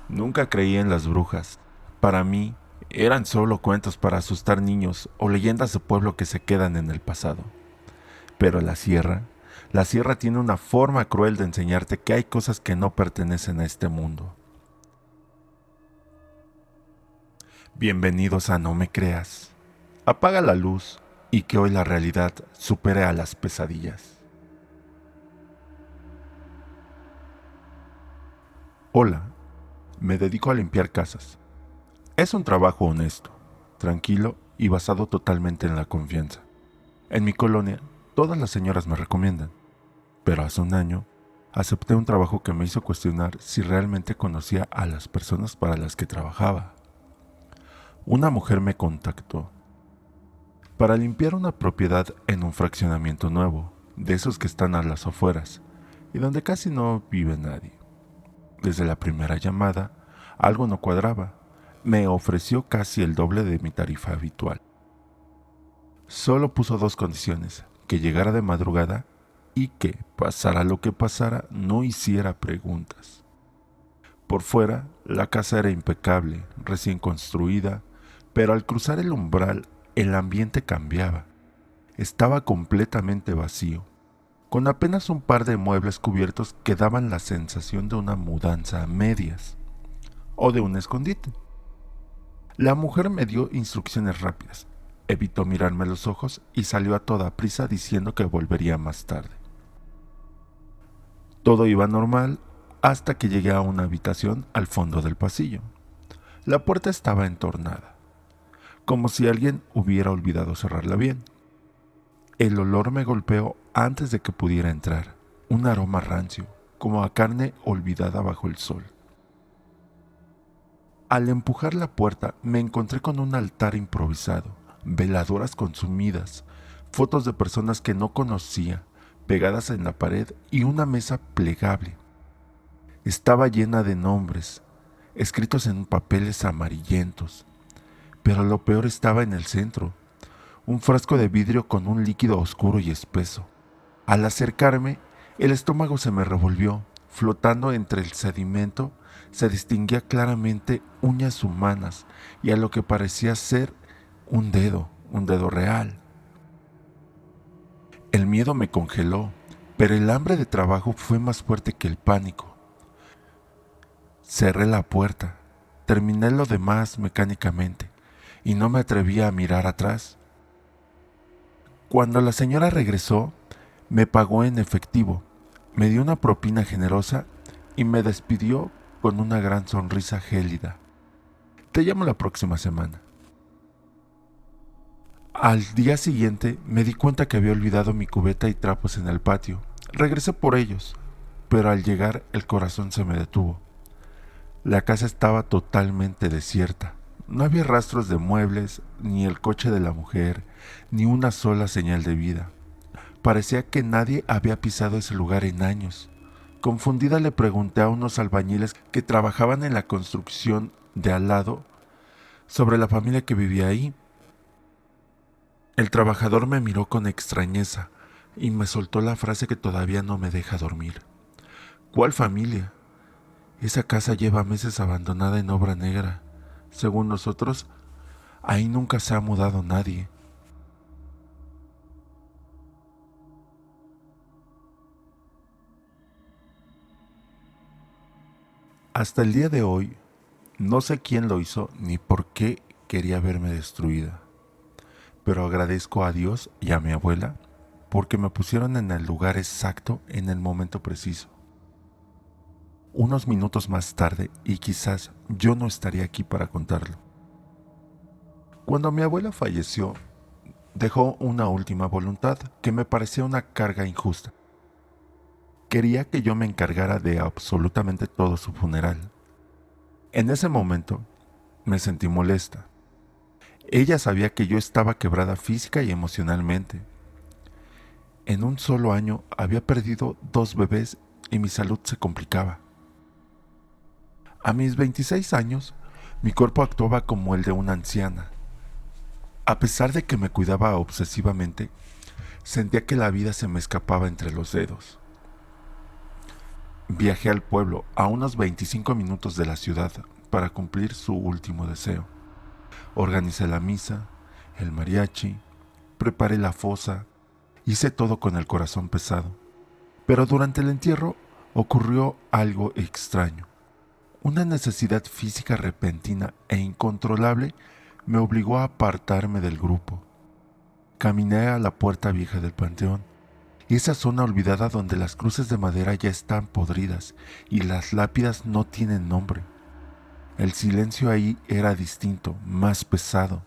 Nunca creí en las brujas. Para mí, eran solo cuentos para asustar niños o leyendas de pueblo que se quedan en el pasado. Pero la sierra tiene una forma cruel de enseñarte que hay cosas que no pertenecen a este mundo. Bienvenidos a No Me Creas. Apaga la luz y que hoy la realidad supere a las pesadillas. Hola, me dedico a limpiar casas. Es un trabajo honesto, tranquilo y basado totalmente en la confianza. En mi colonia, todas las señoras me recomiendan, pero hace un año acepté un trabajo que me hizo cuestionar si realmente conocía a las personas para las que trabajaba. Una mujer me contactó para limpiar una propiedad en un fraccionamiento nuevo, de esos que están a las afueras y donde casi no vive nadie. Desde la primera llamada, algo no cuadraba. Me ofreció casi el doble de mi tarifa habitual. Solo puso dos condiciones: que llegara de madrugada y que, pasara lo que pasara, no hiciera preguntas. Por fuera, la casa era impecable, recién construida, pero al cruzar el umbral, el ambiente cambiaba. Estaba completamente vacío, con apenas un par de muebles cubiertos que daban la sensación de una mudanza a medias o de un escondite. La mujer me dio instrucciones rápidas, evitó mirarme a los ojos y salió a toda prisa diciendo que volvería más tarde. Todo iba normal hasta que llegué a una habitación al fondo del pasillo. La puerta estaba entornada, como si alguien hubiera olvidado cerrarla bien. El olor me golpeó antes de que pudiera entrar, un aroma rancio, como a carne olvidada bajo el sol. Al empujar la puerta me encontré con un altar improvisado, veladoras consumidas, fotos de personas que no conocía pegadas en la pared y una mesa plegable. Estaba llena de nombres, escritos en papeles amarillentos, pero lo peor estaba en el centro, un frasco de vidrio con un líquido oscuro y espeso. Al acercarme, el estómago se me revolvió. Flotando entre el sedimento, se distinguía claramente uñas humanas y a lo que parecía ser un dedo real. El miedo me congeló, pero el hambre de trabajo fue más fuerte que el pánico. Cerré la puerta, terminé lo demás mecánicamente y no me atrevía a mirar atrás. Cuando la señora regresó, me pagó en efectivo, me dio una propina generosa y me despidió con una gran sonrisa gélida. Te llamo la próxima semana. Al día siguiente me di cuenta que había olvidado mi cubeta y trapos en el patio. Regresé por ellos, pero al llegar el corazón se me detuvo. La casa estaba totalmente desierta. No había rastros de muebles, ni el coche de la mujer, ni una sola señal de vida. Parecía que nadie había pisado ese lugar en años. Confundida le pregunté a unos albañiles que trabajaban en la construcción de al lado sobre la familia que vivía ahí. El trabajador me miró con extrañeza y me soltó la frase que todavía no me deja dormir. ¿Cuál familia? Esa casa lleva meses abandonada en obra negra. Según nosotros, ahí nunca se ha mudado nadie. Hasta el día de hoy, no sé quién lo hizo ni por qué quería verme destruida, pero agradezco a Dios y a mi abuela porque me pusieron en el lugar exacto en el momento preciso. Unos minutos más tarde, y quizás yo no estaría aquí para contarlo. Cuando mi abuela falleció, dejó una última voluntad que me parecía una carga injusta. Quería que yo me encargara de absolutamente todo su funeral. En ese momento me sentí molesta. Ella sabía que yo estaba quebrada física y emocionalmente. En un solo año había perdido 2 bebés y mi salud se complicaba. A mis 26 años, mi cuerpo actuaba como el de una anciana. A pesar de que me cuidaba obsesivamente, sentía que la vida se me escapaba entre los dedos. Viajé al pueblo, a unos 25 minutos de la ciudad, para cumplir su último deseo. Organicé la misa, el mariachi, preparé la fosa, hice todo con el corazón pesado. Pero durante el entierro ocurrió algo extraño. Una necesidad física repentina e incontrolable me obligó a apartarme del grupo. Caminé a la puerta vieja del panteón, esa zona olvidada donde las cruces de madera ya están podridas y las lápidas no tienen nombre. El silencio ahí era distinto, más pesado.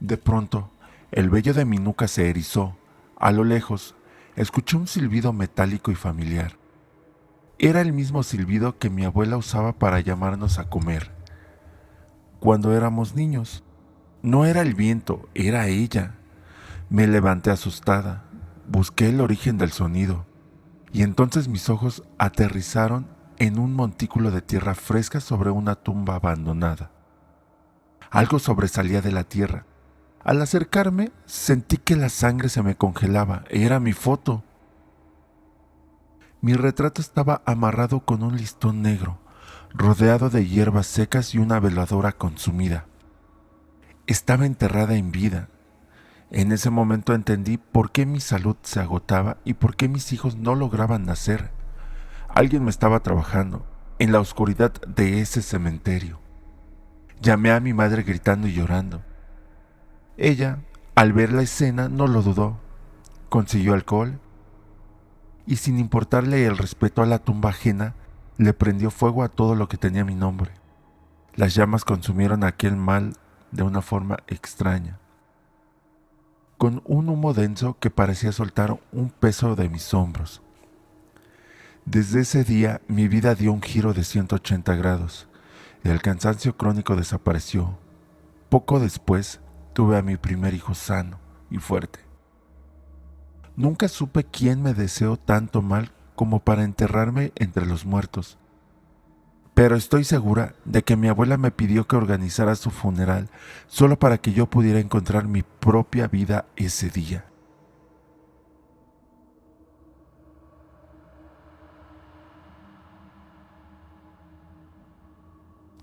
De pronto, el vello de mi nuca se erizó. A lo lejos, escuché un silbido metálico y familiar. Era el mismo silbido que mi abuela usaba para llamarnos a comer cuando éramos niños. No era el viento, era ella. Me levanté asustada, busqué el origen del sonido, y entonces mis ojos aterrizaron en un montículo de tierra fresca sobre una tumba abandonada. Algo sobresalía de la tierra. Al acercarme, sentí que la sangre se me congelaba. Era mi foto. Mi retrato estaba amarrado con un listón negro, rodeado de hierbas secas y una veladora consumida. Estaba enterrada en vida. En ese momento entendí por qué mi salud se agotaba y por qué mis hijos no lograban nacer. Alguien me estaba trabajando en la oscuridad de ese cementerio. Llamé a mi madre gritando y llorando. Ella, al ver la escena, no lo dudó. Consiguió alcohol y, sin importarle el respeto a la tumba ajena, le prendió fuego a todo lo que tenía mi nombre. Las llamas consumieron aquel mal de una forma extraña, con un humo denso que parecía soltar un peso de mis hombros. Desde ese día mi vida dio un giro de 180 grados. El cansancio crónico desapareció. Poco después tuve a mi primer hijo sano y fuerte. Nunca supe quién me deseó tanto mal como para enterrarme entre los muertos. Pero estoy segura de que mi abuela me pidió que organizara su funeral solo para que yo pudiera encontrar mi propia vida ese día.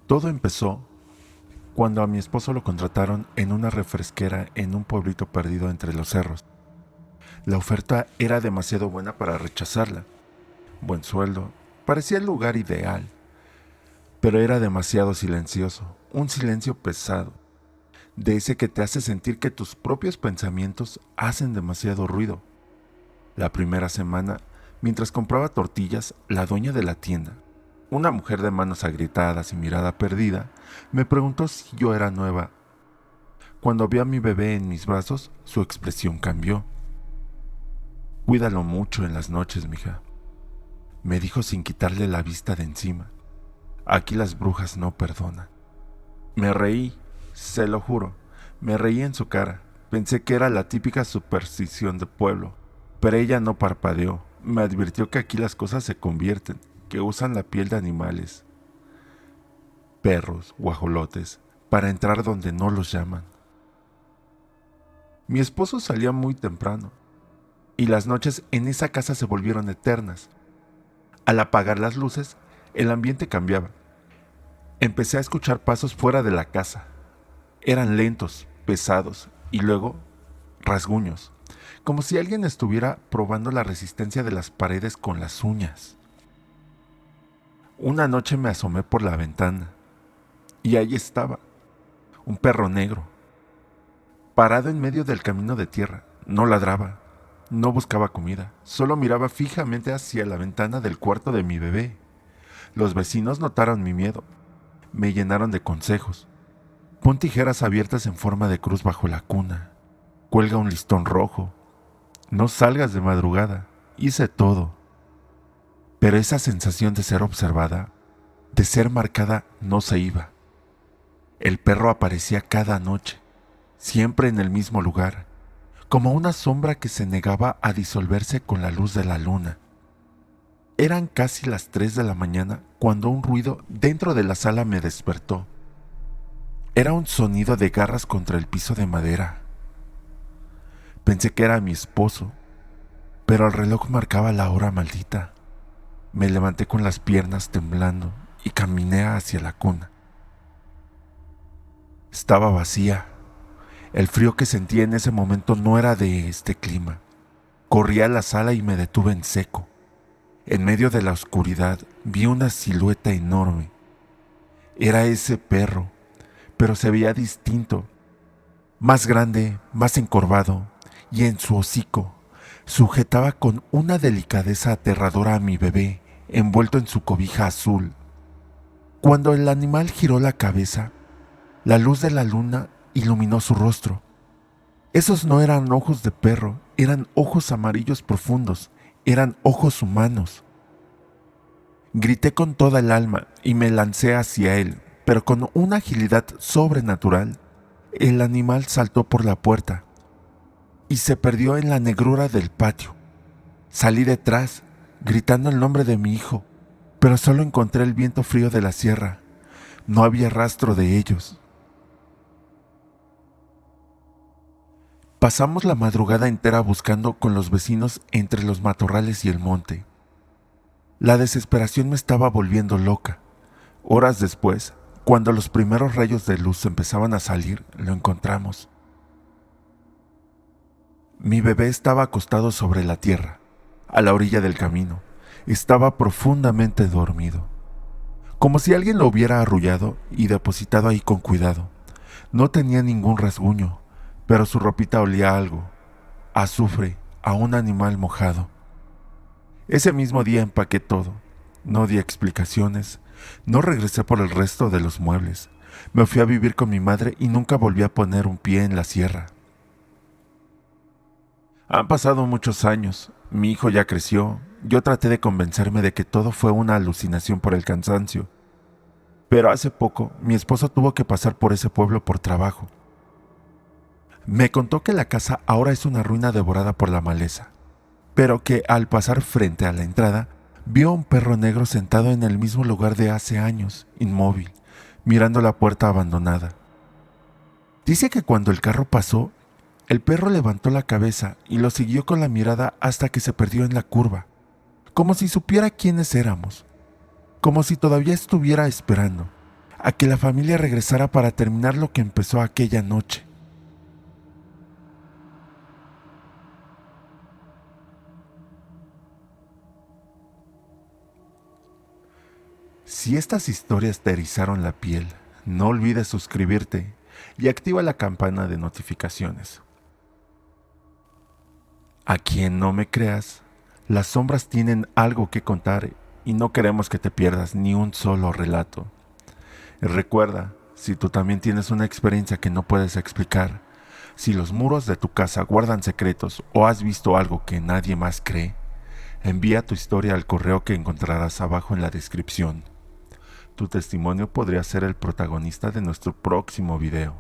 Todo empezó cuando a mi esposo lo contrataron en una refresquera en un pueblito perdido entre los cerros. La oferta era demasiado buena para rechazarla. Buen sueldo, parecía el lugar ideal, pero era demasiado silencioso, un silencio pesado, de ese que te hace sentir que tus propios pensamientos hacen demasiado ruido. La primera semana, mientras compraba tortillas, la dueña de la tienda, una mujer de manos agrietadas y mirada perdida, me preguntó si yo era nueva. Cuando vio a mi bebé en mis brazos, su expresión cambió. «Cuídalo mucho en las noches, mija», me dijo sin quitarle la vista de encima. «Aquí las brujas no perdonan». Me reí, se lo juro, me reí en su cara. Pensé que era la típica superstición de pueblo, pero ella no parpadeó. Me advirtió que aquí las cosas se convierten, que usan la piel de animales, perros, guajolotes, para entrar donde no los llaman. Mi esposo salía muy temprano, y las noches en esa casa se volvieron eternas. Al apagar las luces, el ambiente cambiaba. Empecé a escuchar pasos fuera de la casa. Eran lentos, pesados, y luego rasguños, como si alguien estuviera probando la resistencia de las paredes con las uñas. Una noche me asomé por la ventana, y ahí estaba, un perro negro, parado en medio del camino de tierra. No ladraba, no buscaba comida, solo miraba fijamente hacia la ventana del cuarto de mi bebé. Los vecinos notaron mi miedo, me llenaron de consejos. Pon tijeras abiertas en forma de cruz bajo la cuna, cuelga un listón rojo, no salgas de madrugada. Hice todo. Pero esa sensación de ser observada, de ser marcada, no se iba. El perro aparecía cada noche, siempre en el mismo lugar, como una sombra que se negaba a disolverse con la luz de la luna. Eran casi las 3 de la mañana cuando un ruido dentro de la sala me despertó. Era un sonido de garras contra el piso de madera. Pensé que era mi esposo, pero el reloj marcaba la hora maldita. Me levanté con las piernas temblando y caminé hacia la cuna. Estaba vacía. El frío que sentía en ese momento no era de este clima. Corrí a la sala y me detuve en seco. En medio de la oscuridad vi una silueta enorme. Era ese perro, pero se veía distinto. Más grande, más encorvado, y en su hocico sujetaba con una delicadeza aterradora a mi bebé, envuelto en su cobija azul. Cuando el animal giró la cabeza, la luz de la luna iluminó su rostro. Esos no eran ojos de perro, eran ojos amarillos profundos, eran ojos humanos. Grité con toda el alma y me lancé hacia él, pero con una agilidad sobrenatural, el animal saltó por la puerta y se perdió en la negrura del patio. Salí detrás, gritando el nombre de mi hijo, pero solo encontré el viento frío de la sierra. No había rastro de ellos. Pasamos la madrugada entera buscando con los vecinos entre los matorrales y el monte. La desesperación me estaba volviendo loca. Horas después, cuando los primeros rayos de luz empezaban a salir, lo encontramos. Mi bebé estaba acostado sobre la tierra, a la orilla del camino. Estaba profundamente dormido, como si alguien lo hubiera arrullado y depositado ahí con cuidado. No tenía ningún rasguño, pero su ropita olía a algo, a azufre, a un animal mojado. Ese mismo día empaqué todo. No di explicaciones, no regresé por el resto de los muebles. Me fui a vivir con mi madre y nunca volví a poner un pie en la sierra. Han pasado muchos años, mi hijo ya creció, yo traté de convencerme de que todo fue una alucinación por el cansancio. Pero hace poco, mi esposo tuvo que pasar por ese pueblo por trabajo. Me contó que la casa ahora es una ruina devorada por la maleza, pero que al pasar frente a la entrada, vio a un perro negro sentado en el mismo lugar de hace años, inmóvil, mirando la puerta abandonada. Dice que cuando el carro pasó, el perro levantó la cabeza y lo siguió con la mirada hasta que se perdió en la curva, como si supiera quiénes éramos, como si todavía estuviera esperando a que la familia regresara para terminar lo que empezó aquella noche. Si estas historias te erizaron la piel, no olvides suscribirte y activa la campana de notificaciones. A quien no me creas, las sombras tienen algo que contar y no queremos que te pierdas ni un solo relato. Recuerda, si tú también tienes una experiencia que no puedes explicar, si los muros de tu casa guardan secretos o has visto algo que nadie más cree, envía tu historia al correo que encontrarás abajo en la descripción. Tu testimonio podría ser el protagonista de nuestro próximo video.